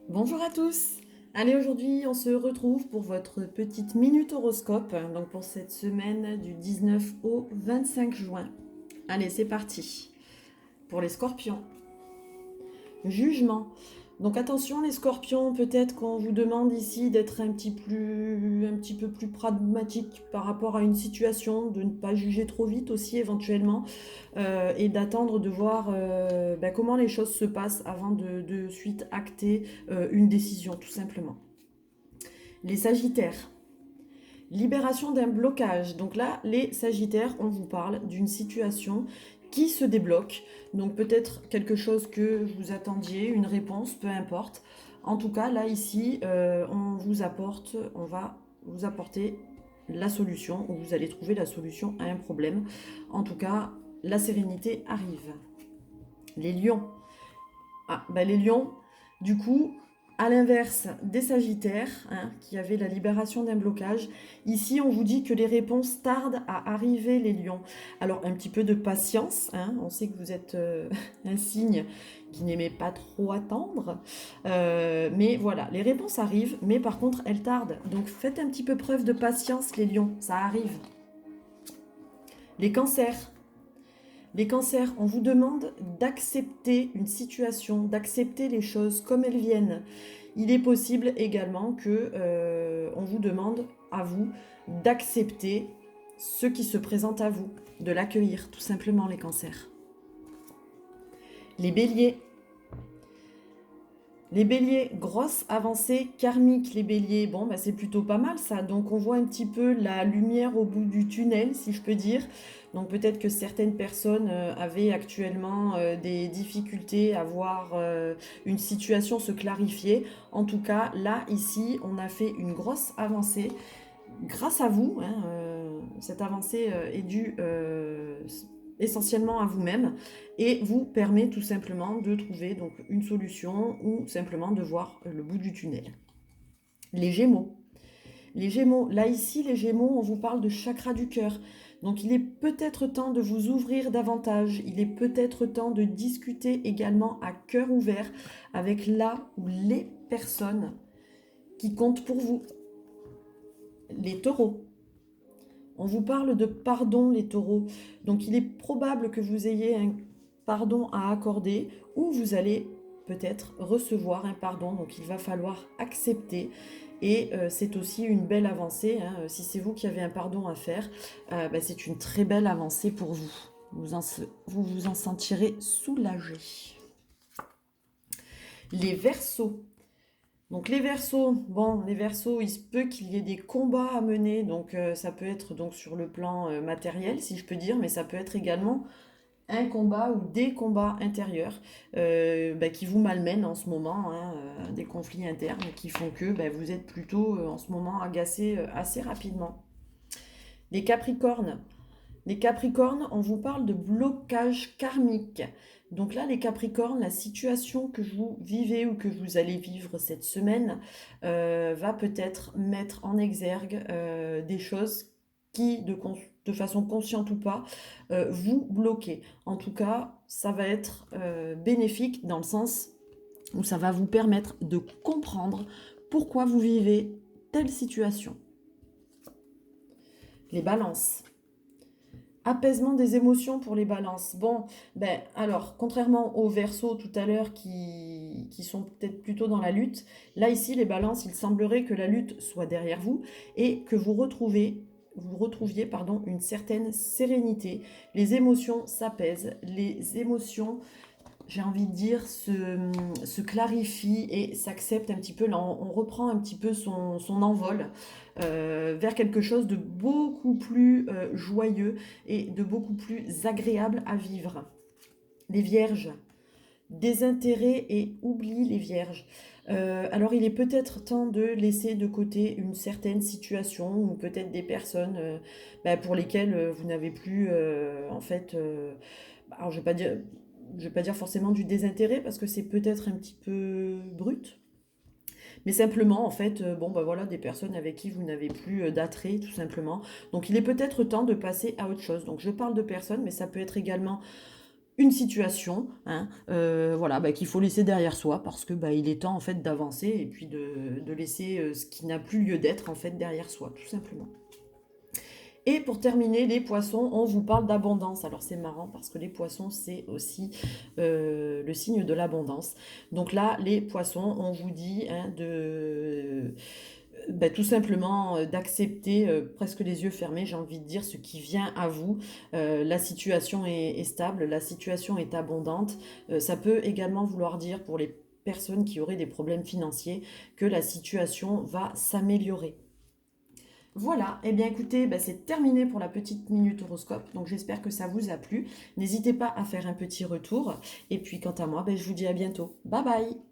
Bonjour à tous. Allez, aujourd'hui, on se retrouve pour votre petite minute horoscope, donc pour cette semaine du 19 au 25 juin. Allez, c'est parti. Pour les scorpions, jugement. Donc attention les scorpions, peut-être qu'on vous demande ici d'être un petit peu plus pragmatique par rapport à une situation, de ne pas juger trop vite aussi éventuellement, et d'attendre de voir comment les choses se passent avant de suite acter une décision tout simplement. Les sagittaires, libération d'un blocage. Donc là, les sagittaires, on vous parle d'une situation qui se débloque. Donc peut-être quelque chose que vous attendiez, une réponse, peu importe. En tout cas, là, ici, on va vous apporter la solution, ou vous allez trouver la solution à un problème. En tout cas, la sérénité arrive. Les lions. Les lions, du coup, à l'inverse des sagittaires, hein, qui avaient la libération d'un blocage, ici on vous dit que les réponses tardent à arriver, les lions. Alors un petit peu de patience, hein, on sait que vous êtes un signe qui n'aimait pas trop attendre, mais voilà, les réponses arrivent, mais par contre elles tardent. Donc faites un petit peu preuve de patience, les lions, ça arrive. Les cancers. Les cancers, on vous demande d'accepter une situation, d'accepter les choses comme elles viennent. Il est possible également que on vous demande à vous d'accepter ce qui se présente à vous, de l'accueillir tout simplement les cancers. Les béliers, les béliers, grosse avancée karmique, les béliers. Bon, c'est plutôt pas mal ça. Donc on voit un petit peu la lumière au bout du tunnel, si je peux dire. Donc peut-être que certaines personnes avaient actuellement des difficultés à voir une situation se clarifier. En tout cas, là, ici, on a fait une grosse avancée grâce à vous. Hein, cette avancée est due essentiellement à vous-même et vous permet tout simplement de trouver donc une solution ou simplement de voir le bout du tunnel. Les Gémeaux. Les Gémeaux, là ici, les Gémeaux, on vous parle de chakra du cœur. Donc il est peut-être temps de vous ouvrir davantage, il est peut-être temps de discuter également à cœur ouvert avec la ou les personnes qui comptent pour vous. Les taureaux. On vous parle de pardon, les taureaux. Donc il est probable que vous ayez un pardon à accorder ou vous allez peut-être recevoir un pardon. Donc il va falloir accepter. Et c'est aussi une belle avancée, hein. Si c'est vous qui avez un pardon à faire, c'est une très belle avancée pour vous. Vous vous en sentirez soulagé. Les Verseaux. Donc les Verseaux, bon, les Verseaux, il se peut qu'il y ait des combats à mener, donc ça peut être donc sur le plan matériel, si je peux dire, mais ça peut être également un combat ou des combats intérieurs qui vous malmènent en ce moment, hein, des conflits internes qui font que vous êtes plutôt en ce moment agacé assez rapidement. Les Capricornes, les Capricornes, on vous parle de blocage karmique. Donc là, les Capricornes, la situation que vous vivez ou que vous allez vivre cette semaine va peut-être mettre en exergue des choses qui, de façon consciente ou pas, vous bloquez. En tout cas, ça va être bénéfique dans le sens où ça va vous permettre de comprendre pourquoi vous vivez telle situation. Les balances. Apaisement des émotions pour les balances. Bon, alors, contrairement aux Verseaux tout à l'heure qui sont peut-être plutôt dans la lutte, là ici, les balances, il semblerait que la lutte soit derrière vous et que vous retrouviez une certaine sérénité. Les émotions s'apaisent, les émotions, j'ai envie de dire, se clarifient et s'acceptent un petit peu. Là, on reprend un petit peu son envol vers quelque chose de beaucoup plus joyeux et de beaucoup plus agréable à vivre. Les vierges, désintérêt et oublie les vierges. Alors il est peut-être temps de laisser de côté une certaine situation ou peut-être des personnes pour lesquelles vous n'avez plus alors je vais pas dire forcément du désintérêt parce que c'est peut-être un petit peu brut, mais simplement, en fait, voilà, des personnes avec qui vous n'avez plus d'attrait, tout simplement. Donc, il est peut-être temps de passer à autre chose. Donc, je parle de personnes, mais ça peut être également une situation, hein, voilà, bah, qu'il faut laisser derrière soi parce que bah, il est temps en fait d'avancer et puis de laisser ce qui n'a plus lieu d'être en fait derrière soi, tout simplement. Et pour terminer, les poissons, on vous parle d'abondance. Alors c'est marrant parce que les poissons, c'est aussi le signe de l'abondance. Donc là, les poissons, on vous dit hein, bah, tout simplement d'accepter presque les yeux fermés, j'ai envie de dire, ce qui vient à vous. La situation est stable, la situation est abondante. Ça peut également vouloir dire pour les personnes qui auraient des problèmes financiers que la situation va s'améliorer. Voilà, et bien écoutez, bah, c'est terminé pour la petite minute horoscope, donc j'espère que ça vous a plu. N'hésitez pas à faire un petit retour, et puis quant à moi, bah, je vous dis à bientôt. Bye bye.